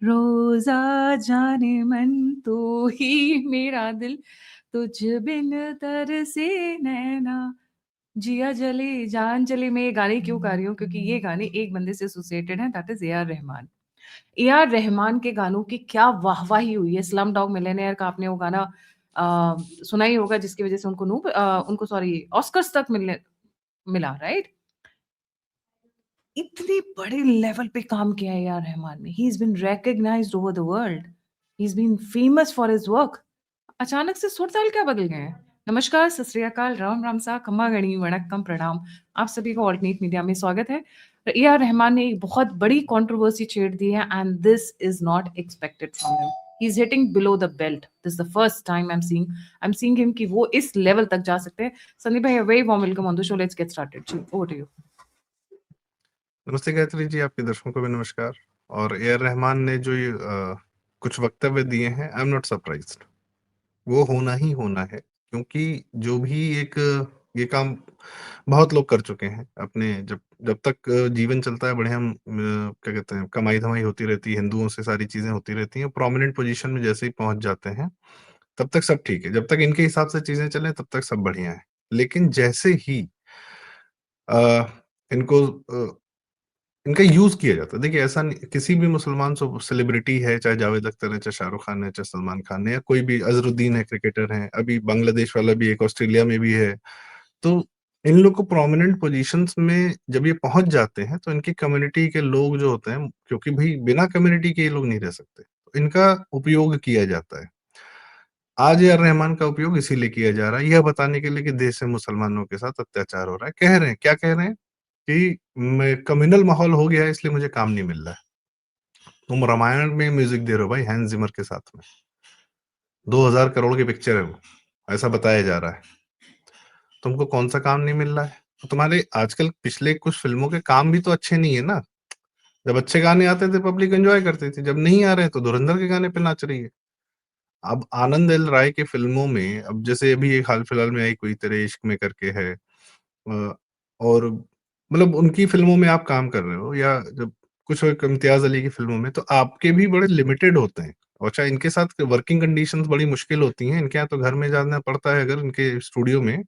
रोजा जाने मन तू ही मेरा दिल, तुझ बिन तरसे नैना, जिया जले जान चले। मैं ये गाने क्यों गा रही हूँ, क्योंकि ये गाने एक बंदे से एसोसिएटेड हैं, that is A R Rahman. A R Rahman के गानों की क्या वाहवाही हुई है। स्लम डॉग मिलियनेयर का आपने वो गाना सुना ही होगा, जिसकी वजह से उनको सॉरी ऑस्कर्स तक मिला, राइट। इतने बड़े लेवल पे काम किया है यार रहमान ने। He is been recognised over the world, he is been famous for his work. अचानक से सुर ताल क्या बदल गए हैं। नमस्कार, सत श्री अकाल, राम राम सा, खम्मा गणी, वणक्कम, प्रणाम। आप सभी को ऑल्टरनेट मीडिया में स्वागत है। ए आर रहमान ने एक बहुत बड़ी कंट्रोवर्सी छेड़ दी है, and this is not expected from him. He is hitting below the belt. This the first time I am seeing him कि वो इस लेवल तक जा सकते हैं। संदीप भाई, very warm welcome on the show. Let's get started जी, over to you. नमस्ते गायत्री जी, आपके दर्शकों को भी नमस्कार। और ए आर रहमान ने जो ये कुछ वक्तव्य दिए हैं, आई एम नॉट सरप्राइज्ड। वो होना ही होना है, क्योंकि जो भी एक ये काम बहुत लोग कर चुके हैं अपने। जब जब तक जीवन चलता है, बढ़िया क्या कहते हैं, कमाई धमाई होती रहती है, हिंदुओं से सारी चीजें होती रहती हैं। प्रोमिनेंट पोजीशन में जैसे ही पहुंच जाते हैं, तब तक सब ठीक है। जब तक इनके हिसाब से चीजें चले, तब तक सब बढ़िया है। लेकिन जैसे ही अ, इनको इनका यूज किया जाता है, देखिए ऐसा नहीं, किसी भी मुसलमान सेलिब्रिटी है, चाहे जावेद अख्तर है, चाहे शाहरुख खान है, चाहे सलमान खान है, या कोई भी अजरुद्दीन है, क्रिकेटर है, अभी बांग्लादेश वाला भी एक ऑस्ट्रेलिया में भी है। तो इन लोग को प्रोमिनेंट पोजीशंस में जब ये पहुंच जाते हैं, तो इनकी कम्युनिटी के लोग जो होते हैं, क्योंकि भाई बिना कम्युनिटी के ये लोग नहीं रह सकते, तो इनका उपयोग किया जाता है। आज ए आर रहमान का उपयोग इसीलिए किया जा रहा है, यह बताने के लिए कि देश में मुसलमानों के साथ अत्याचार हो रहा है। कह रहे हैं, क्या कह रहे हैं कि मैं कम्युनल माहौल हो गया है, इसलिए मुझे काम नहीं मिल रहा है। तुम रामायण में म्यूजिक दे रहे हो भाई, हैंस जिमर के साथ में। 2000 करोड़ की पिक्चर है वो, ऐसा बताया जा रहा है। तुमको कौन सा काम नहीं मिल रहा है? तो तुम्हारे आजकल पिछले कुछ फिल्मों के काम भी तो अच्छे नहीं है ना। जब अच्छे गाने आते थे, पब्लिक एंजॉय करती थी। जब नहीं आ रहे, तो धुरंधर के गाने पे नाच रही है। अब आनंद एल राय के फिल्मों में, अब जैसे अभी एक हाल फिलहाल में आई कोई तेरे इश्क में करके है, और मतलब उनकी फिल्मों में आप काम कर रहे हो, या जब कुछ एक इम्तियाज अली की फिल्मों में, तो आपके भी बड़े लिमिटेड होते हैं। और चाहे इनके साथ वर्किंग कंडीशंस बड़ी मुश्किल होती हैं। इनके यहाँ तो घर में जाना पड़ता है, अगर इनके स्टूडियो में,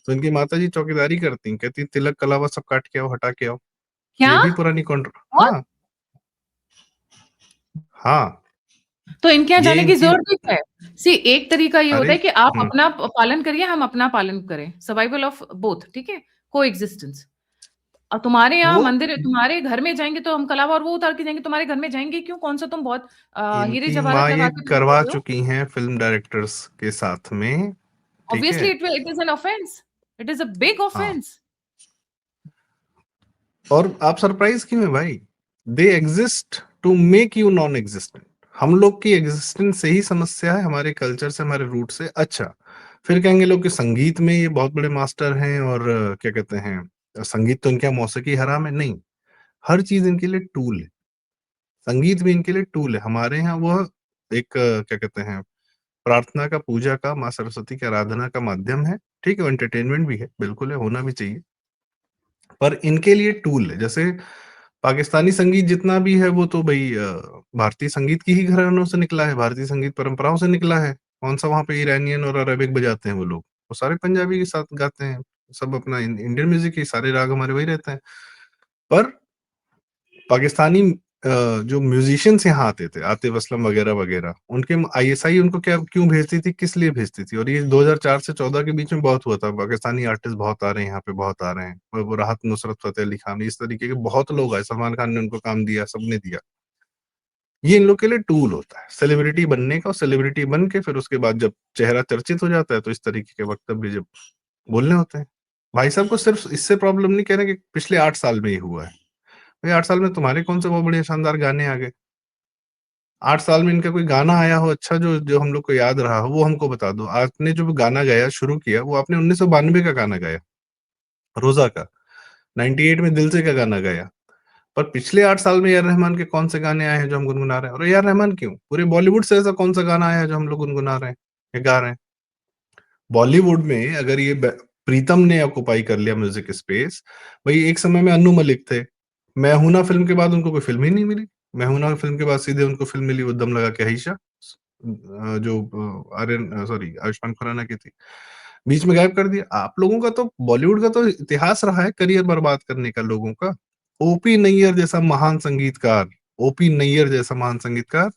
तो इनकी माता जी चौकीदारी करती हैं, कहती तिलक कलावा सब काट के आओ, हटा के आओ। क्या? ये भी पुरानी कॉन्ट्र और हाँ, हाँ, तो इनके यहाँ ये जाने की इनकी। जरूरत नहीं है। सी, एक तरीका ये अरे होता है कि आप हम्म, अपना पालन करिए, हम अपना पालन करें, सर्वाइवल ऑफ बोथ, ठीक है, को एग्जिस्टेंस। और तुम्हारे यहाँ वो मंदिर, तुम्हारे घर में जाएंगे तो हम कलावा और वो उतार के जाएंगे, तुम्हारे घर में जाएंगे क्यों? कौन सा तुम बहुत हीरे इनकी जवाहरात माँ लगा ये के पूछ करवा रहे हो? चुकी हैं फिल्म डायरेक्टर्स के साथ में। ठीक है। Obviously it is an offence, it is a big हाँ, ऑफेंस। और आप सरप्राइज क्यों है भाई? They exist to make you non existent. हम लोग की एग्जिस्टेंस से ही समस्या है, हमारे कल्चर से, हमारे रूट से। अच्छा, फिर कहेंगे लोग कि संगीत में ये बहुत बड़े मास्टर हैं, और क्या कहते हैं, संगीत तो इनके यहाँ मौसीकी हराम है। नहीं, हर चीज इनके लिए टूल है। संगीत भी इनके लिए टूल है। हमारे यहाँ वह एक क्या कहते हैं, प्रार्थना का, पूजा का, माँ सरस्वती की आराधना का माध्यम है। ठीक है, एंटरटेनमेंट भी है, बिल्कुल है, होना भी चाहिए। पर इनके लिए टूल है। जैसे पाकिस्तानी संगीत जितना भी है, वो तो भाई भारतीय संगीत की ही घरानों से निकला है, भारतीय संगीत परंपराओं से निकला है। कौन सा वहां पे ईरानियन और अरेबिक बजाते हैं वो लोग? वो सारे पंजाबी के साथ गाते हैं। सब अपना इंडियन म्यूजिक के सारे राग हमारे वही रहते हैं। पर पाकिस्तानी जो म्यूजिशियंस यहाँ आते थे, आतिफ असलम वगैरह वगैरह, उनके आईएसआई उनको क्या क्यों भेजती थी, किस लिए भेजती थी? और ये 2004 से 14 के बीच में बहुत हुआ था। पाकिस्तानी आर्टिस्ट बहुत आ रहे हैं यहाँ पे, बहुत आ रहे हैं। वो राहत नुसरत फतेह अली खान, इस तरीके के बहुत लोग आए। सलमान खान ने उनको काम दिया, सबने दिया। ये इन लोग के लिए टूल होता है सेलिब्रिटी बनने का। और सेलिब्रिटी बन के फिर उसके बाद जब चेहरा चर्चित हो जाता है, तो इस तरीके के वक्तव्य जब बोलने होते हैं। भाई साहब को सिर्फ इससे प्रॉब्लम नहीं कह रहे कि पिछले 8 साल में ये हुआ है। भाई 8 साल में तुम्हारे कौन से बहुत बड़े शानदार गाने आ गए? 8 साल में इनका कोई गाना आया हो अच्छा, जो जो हम लोग को याद रहा हो, वो हमको बता दो। आपने जो गाना गाया शुरू किया, वो आपने 1992 का गाना गाया, रोजा का। 98 में दिल से का गाना गाया। पर पिछले 8 साल में ए आर रहमान के कौन से गाने आए हैं जो हम गुनगुना रहे हैं? और ए आर रहमान क्यों, पूरे बॉलीवुड से ऐसा कौन सा गाना आया है जो हम लोग गुनगुना रहे हैं या गा रहे हैं? बॉलीवुड में अगर ये प्रीतम ने ऑक्युपाई कर लिया म्यूजिक स्पेस। भाई एक समय में अन्नू मलिक थे। मैं हूं ना फिल्म के बाद उनको कोई फिल्म ही नहीं मिली। मैं हूं ना फिल्म के बाद सीधे उनको फिल्म मिली वो दम लगा के आयशा, जो आर्यन सॉरी आयुष्मान खुराना की थी, बीच में गायब कर दिया। आप लोगों का तो बॉलीवुड का तो इतिहास रहा है करियर बर्बाद करने का लोगों का। ओपी नैयर जैसा महान संगीतकार, ओपी नैयर जैसा महान संगीतकार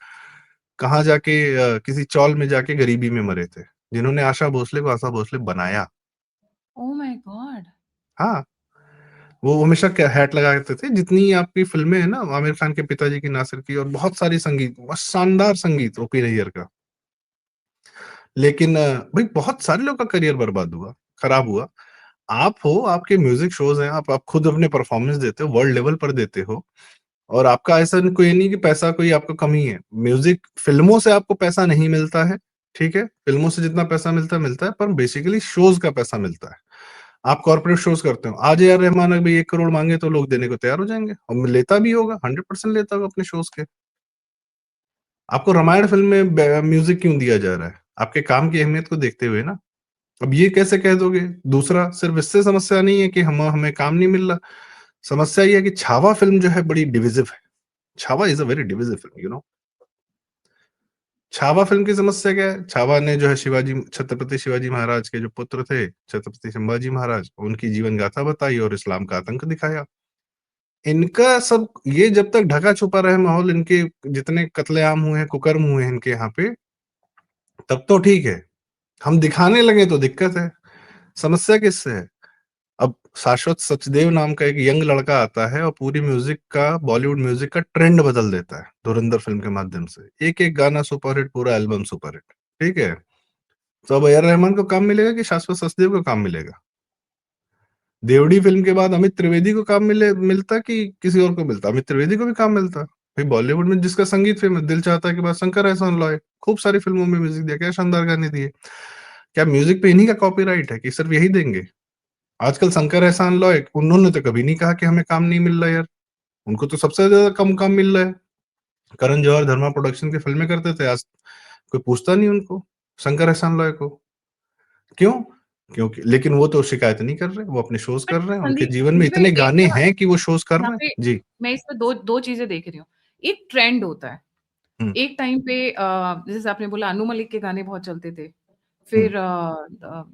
कहाँ जाके किसी चौल में जाके गरीबी में मरे थे, जिन्होंने आशा भोसले को आशा भोसले बनाया। Oh my God! हाँ, वो हमेशा हैट लगा करते थे। जितनी आपकी फिल्में हैं ना आमिर खान के पिताजी की, नासिर की, और बहुत सारी संगीत, शानदार संगीत ओपी नैयर का। लेकिन भाई बहुत सारे लोग का करियर बर्बाद हुआ, खराब हुआ। आप हो, आपके म्यूजिक शोज हैं, आप खुद अपने परफॉर्मेंस देते हो, वर्ल्ड लेवल पर देते हो, और आपका ऐसा कोई नहीं कि पैसा कोई आपका कमी है। म्यूजिक फिल्मों से आपको पैसा नहीं मिलता है, ठीक है, फिल्मों से जितना पैसा मिलता है, पर बेसिकली शोज का पैसा मिलता है। आप कॉर्पोरेट शोज करते हो, आज यार रहमान अगर 1 करोड़ मांगे तो लोग देने को तैयार हो जाएंगे, और लेता भी होगा, 100% लेता होगा अपने शोज के। आपको रामायण फिल्म में म्यूजिक क्यों दिया जा रहा है? आपके काम की अहमियत को देखते हुए ना। अब ये कैसे कह दोगे? दूसरा, सिर्फ इससे समस्या नहीं है कि हमें काम नहीं मिल रहा, समस्या ये है कि छावा फिल्म जो है बड़ी डिविजिव है। Chhaava is a very divisive film, you know. Chhaava film की समस्या क्या है? छावा ने जो है छत्रपति शिवाजी महाराज के जो पुत्र थे, छत्रपति संभाजी महाराज, उनकी जीवन गाथा बताई और इस्लाम का आतंक दिखाया। इनका सब ये जब तक ढका छुपा रहे माहौल, इनके जितने कत्लेआम हुए हैं, कुकर्म हुए हैं इनके यहाँ पे, तब तो ठीक है। हम दिखाने लगे तो दिक्कत है। समस्या किससे है? अब शाश्वत सचदेव नाम का एक यंग लड़का आता है और पूरी म्यूजिक का, बॉलीवुड म्यूजिक का ट्रेंड बदल देता है धुरंधर फिल्म के माध्यम से। एक एक गाना सुपरहिट, पूरा एल्बम सुपरहिट, ठीक है। तो अब ए आर रहमान को काम मिलेगा कि शाश्वत सचदेव को काम मिलेगा? देवड़ी फिल्म के बाद अमित त्रिवेदी को काम मिलता कि किसी और को मिलता? अमित त्रिवेदी को भी काम मिलता। भाई बॉलीवुड में जिसका संगीत फेमस, दिल चाहता है के बाद शंकर एहसान लॉय, खूब सारी फिल्मों में म्यूजिक दिया, क्या शानदार गाने दिए। क्या म्यूजिक पे इन्हीं का कॉपीराइट है कि सिर्फ यही देंगे? आजकल शंकर एहसान लॉय, उन्होंने तो कभी नहीं कहा कि हमें काम नहीं मिल रहा यार, उनको तो सबसे ज्यादा कम काम मिल रहा है। करण जौहर धर्मा प्रोडक्शन की फिल्में करते थे, आज कोई पूछता नहीं उनको, शंकर एहसान लॉय को। क्यों? क्योंकि लेकिन वो तो शिकायत नहीं कर रहे, वो अपने शोज बट कर रहे हैं, उनके संदीप जीवन में संदीप भाई इतने एक गाने ना, हैं कि वो शोज कर यहाँ रहे हैं। पे जी। मैं इसमें दो चीजें देख रही हूँ। एक ट्रेंड होता है। हम्म, एक टाइम पे जैसे आपने बोला अनु मलिक के गाने बहुत चलते थे। हम्म। फिर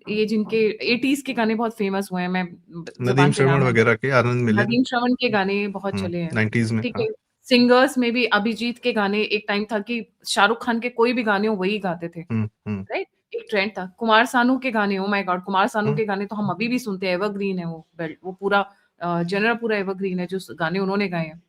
ये जिनके 80s के गाने बहुत फेमस हुए हैं, मैं नदीम ज़ुबान पे नाम श्रवण नहीं, वगैरह के, आनंद मिलिंद। नदीम श्रवण के गाने बहुत चले हैं, 90s में, ठीक हाँ। है? सिंगर्स में भी अभिजीत के गाने, एक टाइम था कि शाहरुख खान के कोई भी गाने हो वही गाते थे, हम्म, हम्म, राइट? एक ट्रेंड था। कुमार सानू के गाने, oh my God! Kumar Sanu हम्म। के गाने तो हम अभी भी सुनते हैं, एवरग्रीन है वो बेल्ट, वो पूरा जनर पूरा एवरग्रीन है जो गाने उन्होंने गाए हैं।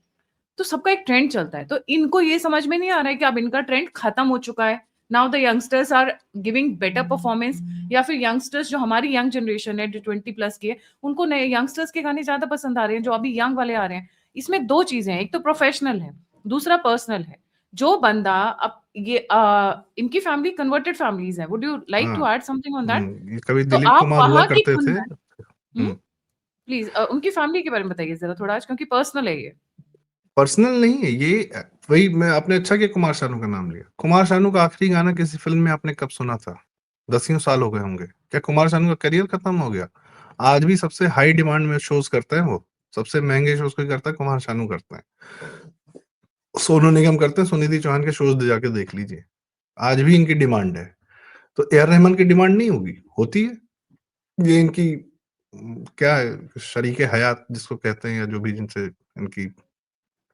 तो सबका एक ट्रेंड चलता है। तो इनको ये समझ में नहीं आ रहा है कि अब इनका ट्रेंड खत्म हो चुका है। Now the youngsters are giving better performance, या फिर यंगस्टर्स जो हमारी यंग जनरेशन है जो 20 प्लस की है, उनको नए यंगस्टर्स के गाने ज़्यादा पसंद आ रहे हैं जो अभी यंग वाले आ रहे हैं। इसमें 2 चीज़ें हैं, एक तो प्रोफेशनल है, दूसरा पर्सनल है। जो बंदा अब ये इनकी फैमिली कन्वर्टेड फैमिलीज़ हैं। वुड यू लाइक टू हाँ। Add something on that? ये कभी तो दिलीप आप कुमार हुआ वहाँ की करते थे। तुलना, हुँ, हम्म। प्लीज़ उनकी फैमिली के बारे में बताइए ज़रा थोड़ा आज, क्योंकि पर्सनल है ये। पर्सनल नहीं है ये, वही मैं, आपने अच्छा किया कुमार शानू का नाम लिया। कुमार शानू का आखिरी गाना किसी फिल्म में आपने कब सुना था? दसियों साल हो गए होंगे। क्या कुमार शानू का करियर खत्म हो गया? आज भी सबसे हाई डिमांड में शोज करते हैं वो, सबसे महंगे शोज कोई करता है? कुमार शानू करते हैं। सोनू निगम करते हैं, सुनिधि चौहान के शोज जाके देख लीजिए। आज भी इनकी डिमांड है। तो ए आर रहमान की डिमांड नहीं होगी? होती है। ये इनकी क्या है, शरीके हयात जिसको कहते हैं, या जो भी जिनसे इनकी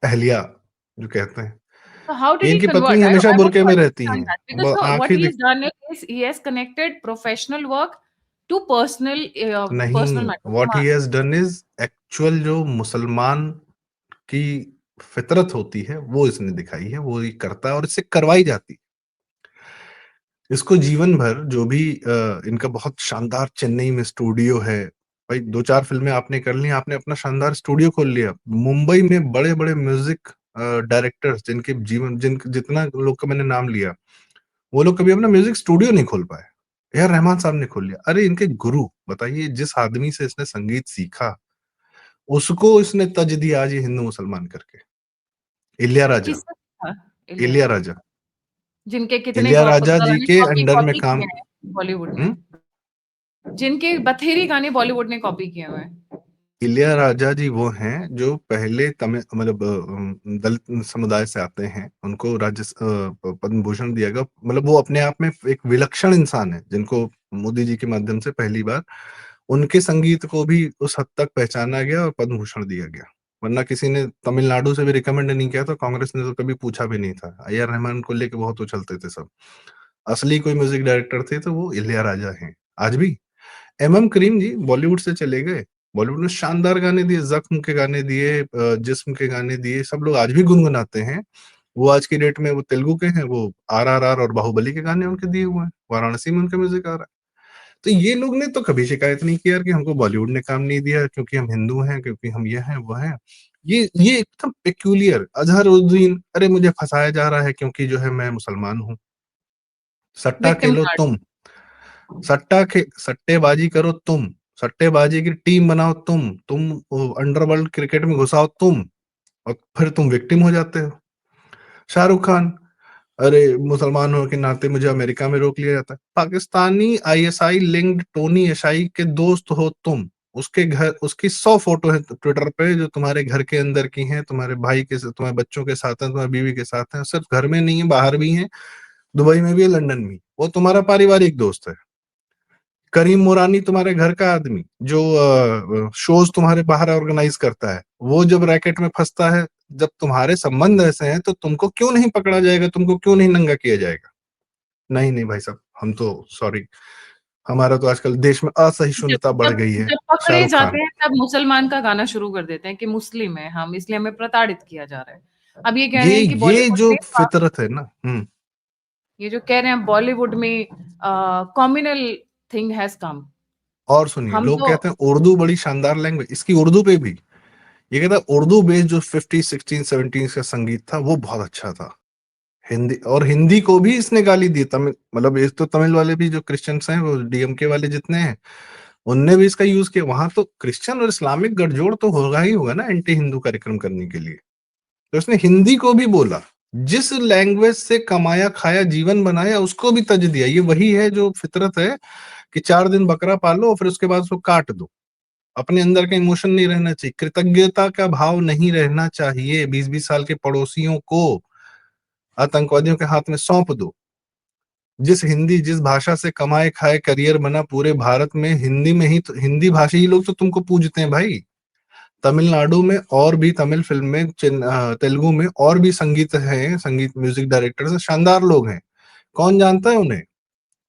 अहलिया जो कहते हैं, So how did ये he इनकी पत्नी convert? हमेशा I want बुर्के to में रहती understand हैं। that because what आंखें he has दिख done is he has connected professional work to personal नहीं, matter. What he has done is actual जो मुसलमान की फितरत होती है वो इसने दिखाई है, वो ये करता है और इससे करवाई जाती है। इसको जीवन भर जो भी इनका बहुत शानदार चेन्नई में स्टूडियो है, भाई 2-4 फ़िल्में आपने कर ली, आपने अपना शानदार स्टूडियो खोल लिया। मुंबई में बड़े-बड़े म्यूज़िक डायरेक्टर्स जिनके जीवन जितना लोग का मैंने नाम लिया, वो लोग कभी अपना म्यूज़िक स्टूडियो नहीं खोल पाए। ए आर रहमान साहब ने खोल लिया। अरे इनके गुरु, बताइए जिस आदमी से इसने संगीत सीखा, उसको इसने तज दिया आज ये हिंदू मुसलमान करके। इलियाराजा, किससे था इलियाराजा? इलियाराजा, जिनके कितने इलियाराजा गाने जी के कॉपी अंडर में कॉपी काम। किए हैं बॉलीवुड हुँ? ने, जिनके बथेरी गाने बॉलीवुड ने कॉपी किए हुए हैं। इलियाराजा जी वो हैं जो पहले तमिल मतलब दलित समुदाय से आते हैं, उनको पद्म भूषण दिया गया। मतलब वो अपने आप में एक विलक्षण इंसान है, जिनको मोदी जी के माध्यम से पहली बार उनके संगीत को भी उस हद तक पहचाना गया और पद्म भूषण दिया गया। वरना किसी ने तमिलनाडु से भी रिकमेंड नहीं किया था, कांग्रेस ने तो कभी पूछा भी नहीं था। ए आर रहमान को लेके बहुत उछलते थे सब। असली कोई म्यूजिक डायरेक्टर थे तो वो इलियाराजा हैं, आज भी। एमएम करीम जी बॉलीवुड से चले गए, बॉलीवुड में शानदार गाने दिए, जख्म के गाने दिए, जिस्म के गाने दिए, सब लोग आज भी गुनगुनाते हैं। वो आज की डेट में वो तेलुगु के हैं, वो आरआरआर और बाहुबली के गाने उनके दिए हुए हैं, वाराणसी में उनका म्यूजिक आ रहा है। तो ये लोग ने तो कभी शिकायत नहीं किया कि हमको बॉलीवुड ने काम नहीं दिया, क्योंकि हम हिंदू हैं, क्योंकि हम ये हैं वो हैं। ये एकदम पेक्यूलियर अजहरुद्दीन, अरे मुझे फंसाया जा रहा है क्योंकि जो है मैं मुसलमान हूँ। सट्टा विक्टिम खेलो कार्ड। तुम, सट्टेबाजी करो तुम, सट्टेबाजी की टीम बनाओ तुम अंडरवर्ल्ड क्रिकेट में घुसाओ तुम, और फिर तुम विक्टिम हो जाते हो। शाहरुख खान, अरे मुसलमान होने के नाते मुझे अमेरिका में रोक लिया जाता है। पाकिस्तानी आईएसआई लिंक्ड टोनी यशाई के दोस्त हो तुम, उसके घर उसकी 100 फोटो है ट्विटर पे जो तुम्हारे घर के अंदर की हैं, तुम्हारे भाई के साथ, तुम्हारे बच्चों के साथ हैं, तुम्हारी बीवी के साथ हैं, सिर्फ घर में नहीं है, बाहर भी हैं, दुबई में भी है, लंदन में। वो तुम्हारा पारिवारिक दोस्त है। करीम मुरानी तुम्हारे घर का आदमी जो शोज तुम्हारे बाहर ऑर्गेनाइज करता है, वो जब रैकेट में फंसता है, जब तुम्हारे संबंध ऐसे हैं तो तुमको क्यों नहीं पकड़ा जाएगा, तुमको क्यों नहीं नंगा किया जाएगा? नहीं नहीं भाई साहब, हम तो सॉरी, हमारा तो आजकल देश में जब असहिष्णुता बढ़ जब गई है। जब पकड़े शाहरुख जाते खान, हैं तब मुसलमान का गाना शुरू कर देते हैं कि मुस्लिम है हम, इसलिए हमें प्रताड़ित किया जा रहा है। अब ये कह रहे ये हैं कि ये बॉलीवुड जो में फितरत है ना, ये जो कह रहे हैं बॉलीवुड में कम्युनल थिंग हैज कम। और सुनिए, हम लोग तो कहते हैं उर्दू बड़ी शानदार लैंग्वेज, इसकी उर्दू पे भी ये कहता है उर्दू बेस्ड जो 50 16 17 का संगीत था वो बहुत अच्छा था। हिंदी, और हिंदी को भी इसने गाली दी। तमिल, मतलब एक तो तमिल वाले भी जो क्रिश्चियंस हैं, वो डीएमके वाले जितने हैं, उनने भी इसका यूज किया। वहां तो क्रिश्चियन और इस्लामिक गठजोड़ तो होगा ही होगा ना एंटी हिंदू कार्यक्रम करने के लिए। तो उसने हिंदी को भी बोला, जिस लैंग्वेज से कमाया खाया जीवन बनाया उसको भी तज दिया। ये वही है जो फितरत है कि 4 दिन बकरा पालो और फिर उसके बाद उसको काट दो। अपने अंदर का इमोशन नहीं रहना चाहिए, कृतज्ञता का भाव नहीं रहना चाहिए। 20-20 साल के पड़ोसियों को आतंकवादियों के हाथ में सौंप दो। जिस भाषा से कमाए खाए करियर बना पूरे भारत में, हिंदी में ही तो, हिंदी भाषी ही लोग तो तुमको पूजते हैं भाई। तमिलनाडु में और भी तमिल फिल्म में, तेलुगु में और भी संगीत हैं, संगीत म्यूजिक डायरेक्टर्स हैं, शानदार लोग हैं। कौन जानता है उन्हें?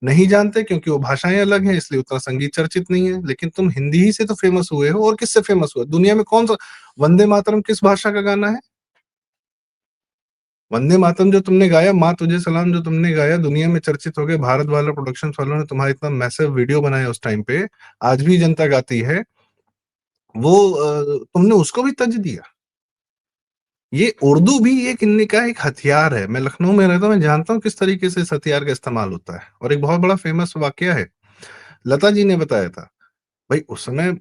नहीं जानते, क्योंकि वो भाषाएं अलग हैं, इसलिए उतना संगीत चर्चित नहीं है। लेकिन तुम हिंदी ही से तो फेमस हुए हो, और किससे फेमस हुए दुनिया में? कौन सा वंदे मातरम किस भाषा का गाना है? वंदे मातरम जो तुमने गाया, माँ तुझे सलाम जो तुमने गाया, दुनिया में चर्चित हो गए। भारत वाला प्रोडक्शन वालों ने तुम्हारा इतना मैसिव वीडियो बनाया उस टाइम पे, आज भी जनता गाती है वो। तुमने उसको भी तज दिया। ये उर्दू भी एक इनका का एक हथियार है। मैं लखनऊ में रहता हूँ, मैं जानता हूँ किस तरीके से इस हथियार का इस्तेमाल होता है। और एक बहुत बड़ा फेमस वाकया है, लता जी ने बताया था। भाई उस समय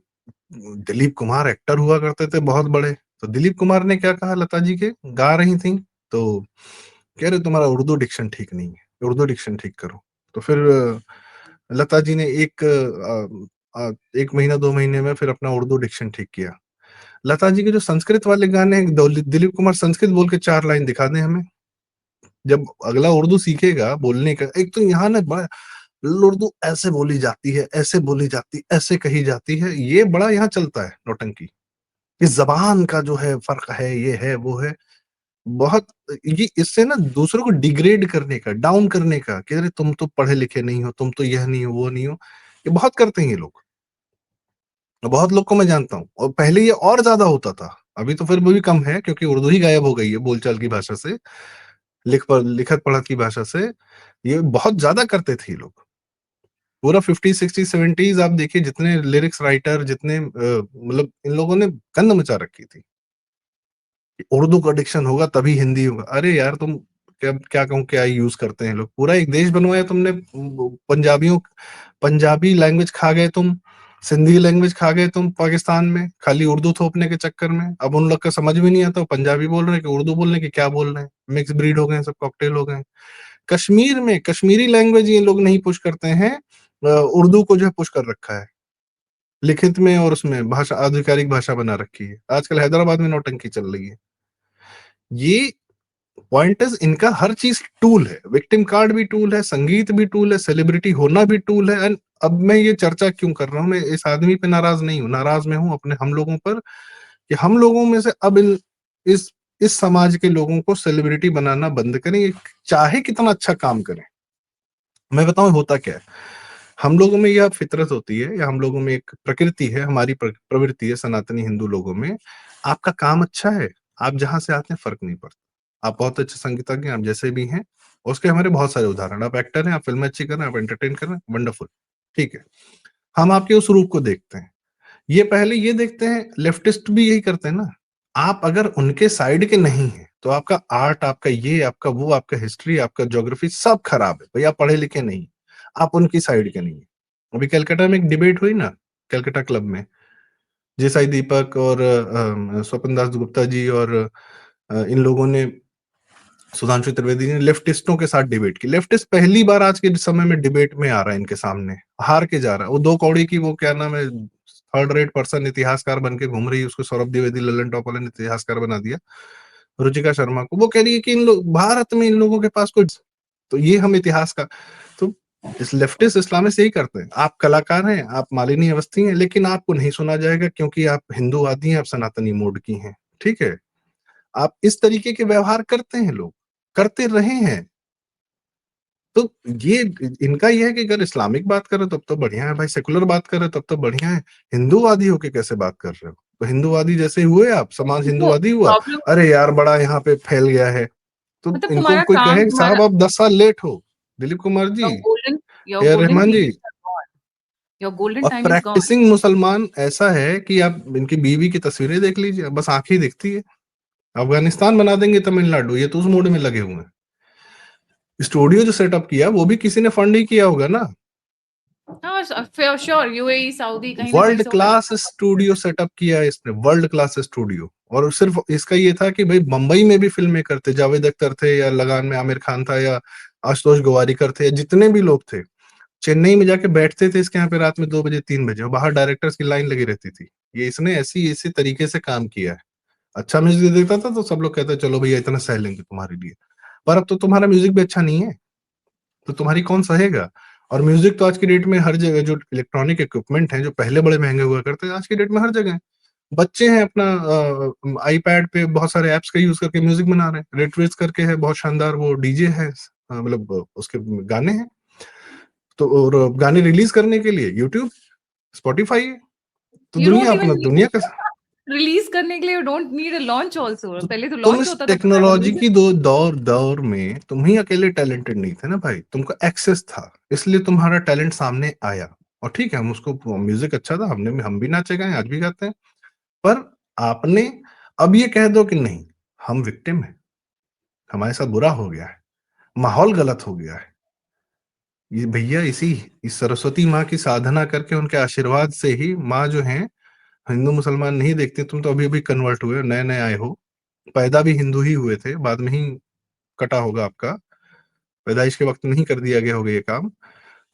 दिलीप कुमार एक्टर हुआ करते थे बहुत बड़े। तो दिलीप कुमार ने क्या कहा, लता जी के गा रही थी तो कह रहे तुम्हारा उर्दू डिक्शन ठीक नहीं है, उर्दू डिक्शन ठीक करो। तो फिर लता जी ने 1 महीना 2 महीने में फिर अपना उर्दू डिक्शन ठीक किया। लता जी के जो संस्कृत वाले गाने हैं, दिलीप कुमार संस्कृत बोल के 4 लाइन दिखा दें हमें। जब अगला उर्दू सीखेगा बोलने का, एक तो यहाँ ना बड़ा उर्दू ऐसे बोली जाती है, ऐसे बोली जाती, ऐसे कही जाती है, ये बड़ा यहाँ चलता है नौटंकी। इस जबान का जो है फर्क है, ये है वो है बहुत। ये इससे ना दूसरों को डिग्रेड करने का, डाउन करने का, कि अरे तुम तो पढ़े लिखे नहीं हो, तुम तो यह नहीं हो वो नहीं हो, ये बहुत करते हैं ये लोग। बहुत लोग को मैं जानता हूँ, और पहले ये और ज्यादा होता था। अभी तो फिर भी कम है, क्योंकि उर्दू ही गायब हो गई है बोलचाल की भाषा से, लिखत पढ़त की भाषा से। ये बहुत ज्यादा करते थे ये लोग। पूरा 50 60 70s आप देखिए, जितने लिरिक्स राइटर, जितने मतलब इन लोगों ने गंद मचा रखी थी। उर्दू का डिक्शन होगा तभी हिंदी होगा। अरे यार तुम क्या क्या कहूँ, क्या यूज करते हैं लोग। पूरा एक देश बनवाया तुमने, पंजाबियों पंजाबी लैंग्वेज खा गए तुम, सिंधी लैंग्वेज खा गए तुम पाकिस्तान में, खाली उर्दू थोपने के चक्कर में। अब उन लोग का समझ भी नहीं आता, वो पंजाबी बोल रहे हैं कि उर्दू बोल रहे हैं कि क्या बोल रहे हैं। मिक्स ब्रीड हो गए, सब कॉकटेल हो गए। कश्मीर में कश्मीरी लैंग्वेज ये लोग नहीं पुश करते हैं, उर्दू को जो है पुश कर रखा है। लिखित में और उसमें भाषा, आधिकारिक भाषा बना रखी है। आजकल हैदराबाद में नौटंकी चल रही है। ये पॉइंट इज, इनका हर चीज टूल है, विक्टिम कार्ड भी टूल है, संगीत भी टूल है, सेलिब्रिटी होना भी टूल है। एंड अब मैं ये चर्चा क्यों कर रहा हूँ, मैं इस आदमी पे नाराज नहीं हूँ, नाराज मैं हूँ अपने हम लोगों पर, कि हम लोगों में से अब इस इस समाज के लोगों को सेलिब्रिटी बनाना बंद करें, ये चाहे कितना अच्छा काम करें। मैं बताऊं होता क्या है, हम लोगों में यह फितरत होती है, या हम लोगों में एक प्रकृति है, हमारी प्रवृत्ति है सनातनी हिंदू लोगों में, आपका काम अच्छा है, आप जहां से आते हैं फर्क नहीं पड़ता, आप बहुत अच्छे संगीतज्ञ हैं, आप जैसे भी हैं। उसके हमारे बहुत सारे उदाहरण, आप एक्टर हैं, आप फिल्में अच्छी कर रहे हैं, आप एंटरटेन कर रहे हैं, वंडरफुल, ठीक है। हम आपके उस रूप को देखते हैं, ये पहले ये देखते हैं, लेफ्टिस्ट भी यही करते हैं ना। आप अगर उनके साइड के नहीं है तो आपका आर्ट, आपका ये, आपका वो, आपका हिस्ट्री, आपका ज्योग्राफी सब खराब है भैया, पढ़े लिखे नहीं, आप उनकी साइड के नहीं है। अभी कलकत्ता में एक डिबेट हुई ना, कलकत्ता क्लब में, जेसाई दीपक और स्वपन दास गुप्ता जी और इन लोगों ने, सुधांशु त्रिवेदी ने लेफ्टिस्टों के साथ डिबेट की। लेफ्टिस्ट पहली बार आज के समय में डिबेट में आ रहा है इनके सामने, हार के जा रहा है। वो दो कौड़ी की, वो क्या नाम है, थर्ड रेट पर्सन इतिहासकार बन के घूम रही है, उसको सौरभ द्विवेदी लल्लन टॉप वाले ने इतिहासकार बना दिया, रुचिका शर्मा को। वो कह रही है कि इन लोग भारत में, इन लोगों के पास कोई, तो ये हम इतिहास का, तो इस लेफ्टिस्ट इस्लामिस्ट यही करते हैं। आप कलाकार हैं, आप मालिनी अवस्थी हैं, लेकिन आपको नहीं सुना जाएगा क्योंकि आप हिंदूवादी हैं, आप सनातनी मोड की हैं, ठीक है। आप इस तरीके के व्यवहार करते हैं, लोग करते रहे हैं। तो ये इनका ये है कि अगर इस्लामिक बात करें तब तो बढ़िया है भाई, सेकुलर बात करें तब तो बढ़िया है, हिंदूवादी होके कैसे बात कर रहे हो? तो हिंदूवादी जैसे हुए आप, समाज देखो हिंदूवादी हुआ, प्रॉब्लम, अरे यार बड़ा यहाँ पे फैल गया है। तो मतलब इनको तुम्हारा कोई काम, कहे साहब तुम्हारा आप 10 साल लेट हो, Dilip Kumar ji, your A R golden Rahman ji. Periods are gone, your golden और टाइम इज गॉन। प्रैक्टिसिंग मुसलमान ऐसा है कि आप इनकी बीवी की तस्वीरें देख लीजिए, बस आंखें दिखती है, अफगानिस्तान बना देंगे तमिलनाडु, ये तो उस मोड में लगे हुए हैं। स्टूडियो जो सेटअप किया वो भी किसी ने फंड ही किया होगा ना। हाँ, श्योर यूएई सऊदी कहीं ना कहीं वर्ल्ड से वो क्लास पैसा। स्टूडियो सेटअप किया है इसने, वर्ल्ड क्लास स्टूडियो। और सिर्फ इसका ये था कि भाई मुंबई में भी फिल्में करते, जावेद अख्तर थे, या लगान में आमिर खान था, या आशुतोष गोवारिकर थे, या जितने भी लोग थे, चेन्नई में जाके बैठते थे इसके यहाँ पे रात में 2 बजे 3 बजे, और बाहर डायरेक्टर्स की लाइन लगी रहती थी। ये इसने ऐसी इसी तरीके से काम किया है। अच्छा म्यूजिक देता था तो सब लोग कहते चलो भैया इतना सह लेंगे तुम्हारे लिए। पर अब तो तुम्हारा म्यूजिक भी अच्छा नहीं है, तो तुम्हारी कौन सहेगा? और म्यूजिक तो आज की डेट में हर जगह, जो इलेक्ट्रॉनिक इक्विपमेंट हैं जो पहले बड़े महंगे हुआ करते हैं, आज की डेट में हर जगह है। बच्चे हैं अपना आईपैड पे बहुत सारे एप्स का यूज करके म्यूजिक बना रहे हैं, रेट्रेस करके है बहुत शानदार, वो डीजे है, मतलब उसके गाने हैं। तो और गाने रिलीज करने के लिए यूट्यूब, स्पॉटिफाई है। तो यू दुनिया डोंट अपना इवन दुनिया का, रिलीज करने के लिए, you don't need a launch also. तो पहले तो तुम लॉन्च इस होता था तब जाकर टेक्नोलॉजी म्यूजिक। की दो दौर में तुम ही अकेले टैलेंटेड नहीं थे ना भाई, तुमको एक्सेस था, इसलिए तुम्हारा टैलेंट सामने आया। और ठीक है, हम उसको, म्यूजिक अच्छा था, हम भी नाचे गाए, आज भी गाते हैं। पर आपने अब ये कह दो कि नहीं, हम विक्टिम हैं, हमारे साथ बुरा हो गया है, माहौल गलत हो गया है, ये भैया इस सरस्वती माँ की साधना करके, उनके आशीर्वाद से ही माँ जो है, हिंदू मुसलमान नहीं देखते, तुम तो अभी अभी कन्वर्ट हुए, नए नए आए हो, पैदा भी हिंदू ही हुए थे, बाद में ही कटा होगा आपका, पैदाइश के वक्त नहीं कर दिया गया होगा ये काम।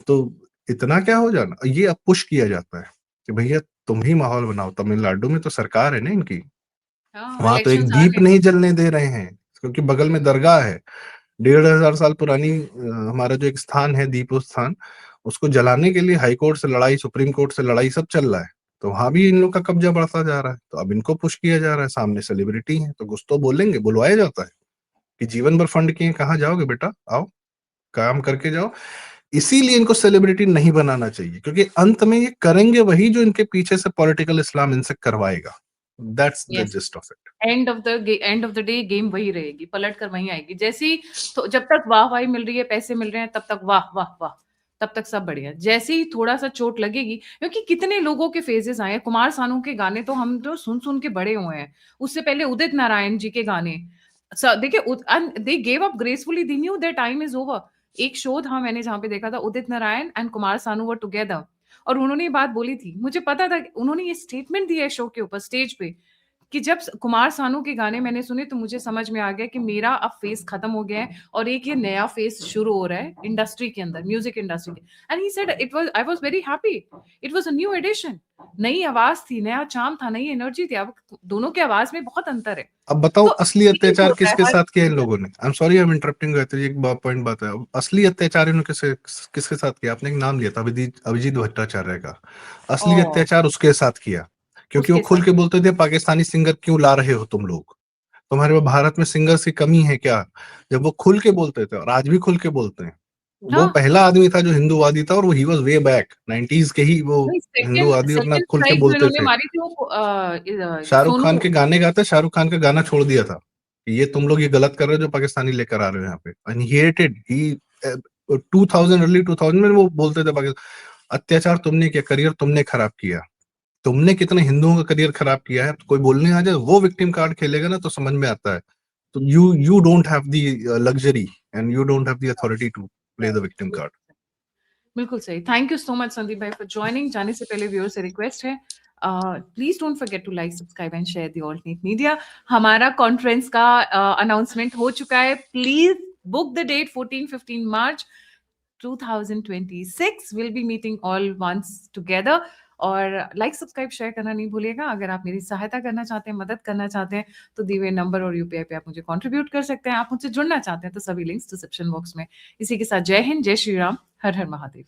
तो इतना क्या हो जाना, ये अब पुश किया जाता है कि भैया तुम ही माहौल बनाओ। तमिलनाडु में तो सरकार है ना इनकी, हाँ, वहां तो एक इलेक्शंस आ दीप रहे हैं। नहीं जलने दे रहे हैं, क्योंकि बगल में दरगाह है, 1500 साल पुरानी, हमारा जो एक स्थान है दीपोत्स्थान स्थान, उसको जलाने के लिए हाई कोर्ट से लड़ाई, सुप्रीम कोर्ट से लड़ाई, सब चल रहा है। तो वहां भी इन लोग का कब्जा बढ़ता जा रहा है, तो अब इनको पुश किया जा रहा है, सामने सेलिब्रिटी है तो कुछ तो बोलेंगे, बुलवाया जाता है कि जीवन भर फंड किए, कहाँ जाओगे बेटा, आओ काम करके जाओ। इसीलिए इनको सेलिब्रिटी नहीं बनाना चाहिए, क्योंकि अंत में ये करेंगे वही जो इनके पीछे से पॉलिटिकल इस्लाम इनसे करवाएगा। That's the yes, gist of it. End of the day game वही रहेगी, पलट कर वहीं आएगी। जैसे ही तो जब तक वाहवाही मिल रही है, पैसे मिल रहे हैं, तब तक वाह वाह वाह, तब तक सब बढ़िया। जैसे ही थोड़ा सा चोट लगेगी, क्योंकि कितने लोगों के फेजेस आए हैं, कुमार सानू के गाने तो हम तो सुन सुन के बड़े हुए हैं, उससे पहले उदित नारायण जी के गाने। देखिए, they gave up gracefully, they knew their time is over. एक शो था मैंने जहां पे देखा था, Udit Narayan and Kumar Sanu were together, और उन्होंने ये बात बोली थी, मुझे पता था, उन्होंने ये स्टेटमेंट दिया है शो के ऊपर, स्टेज पे, कि जब कुमार सानू के गाने मैंने सुने तो मुझे समझ में आ गया कि मेरा अब फेस खत्म हो गया है और एक ये नया फेस शुरू हो रहा है इंडस्ट्री के अंदर, म्यूजिक इंडस्ट्री के। And he said it was, I was very happy, it was a new addition, नई आवाज थी, नया चार्म था, नई एनर्जी थी। अब दोनों की आवाज में बहुत अंतर है। अब बताओ तो असली फील अत्याचार होता है किसके हर साथ किया इन चीज। लोगों ने? I am sorry I am interrupting, एक पॉइंट बात है। अब असली अत्याचार इन्होंने किसके साथ किया? आपने एक नाम लिया था अभिजीत अभिजीत भट्टाचार्य का। असली ओ, अत्याचार उसके साथ किया, क्योंकि वो उसके खुल साथ। के बोलते थे पाकिस्तानी सिंगर क्यों ला रहे हो तुम लोग, तुम्हारे पास भारत में सिंगर्स की कमी है क्या? जब वो खुल के बोलते थे, और आज भी खुल के बोलते हैं। वो हाँ, पहला आदमी था जो हिंदूवादी था, और वो he was way back 90s के ही वो नहीं, सेकंड हिंदूवादी अपना सेकंड खुल के स्ट्राइक जो बोलते इन्होंने थे। मारी थी वो शाहरुख सोनू। खान के गाने गाते, शाहरुख खान का गाना छोड़ दिया था कि ये तुम लोग ये गलत कर रहे हो जो पाकिस्तानी लेकर आ रहे हो यहाँ पे। And he hated, he 2000 early 2000 में वो बोलते थे पाकिस्तान अत्याचार तुमने किया, करियर तुमने खराब किया। तुमने कितने हिंदुओं का करियर खराब किया है, तो कोई बोलने आ जाए वो विक्टिम कार्ड खेलेगा ना तो समझ में आता है। तो you don't have the luxury and you don't have the authority to play the victim card. बिल्कुल सही। Thank you so much Sandeep भाई फॉर जॉइनिंग। जाने से पहले व्यूअर से रिक्वेस्ट है, please don't forget to like, subscribe and share the alternate media. हमारा conference का अनाउंसमेंट हो चुका है। Please book the date, 14-15 March 2026 will be meeting all once together. और लाइक, सब्सक्राइब, शेयर करना नहीं भूलिएगा। अगर आप मेरी सहायता करना चाहते हैं, मदद करना चाहते हैं, तो दिए हुए नंबर और यूपीआई पे आप मुझे कंट्रीब्यूट कर सकते हैं। आप मुझसे जुड़ना चाहते हैं तो सभी लिंक्स डिस्क्रिप्शन बॉक्स में। इसी के साथ जय हिंद, जय श्री राम, हर हर महादेव।